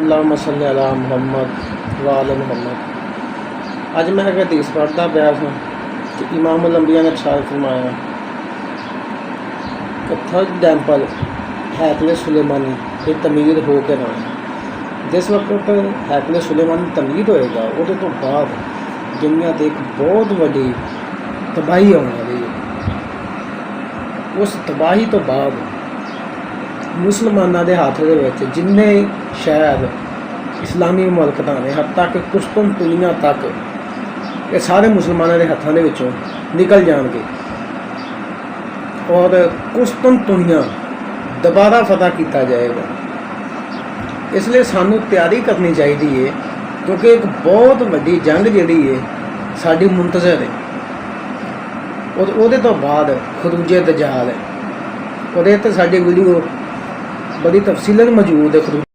अल्लाहुम्मा सल्ली अला मुहम्मद व आले मुहम्मद। अज मैं एक हदीस पढ़ता पाया था कि इमामुल अंबिया ने इरशाद फरमाया कि थर्ड टेंपल हैकले सुलेमानी ये तमीर हो के रहा। जिस वक्त हैकले सुलेमानी तमीर होएगा वो तो बाद दुनिया की एक बहुत वड्डी तबाही आने वाली है। उस तबाही तो बाद मुसलमानों के हाथ के जिन्ने शहर इस्लामी मुल्कतां ने हत्ता कि कुस्तुनतुनिया तक ये सारे मुसलमानों के हाथों के निकल जाएंगे और कुस्तुनतुनिया दोबारा फतह किया जाएगा। इसलिए सानू तैयारी करनी चाहिए क्योंकि एक बहुत वड्डी जंग जिहड़ी है साडी मुंतज़र है और उहदे तो बाद खरूजे दजाल है। और ये तो साडी वीडियो बड़ी तफसीलन मौजूद है।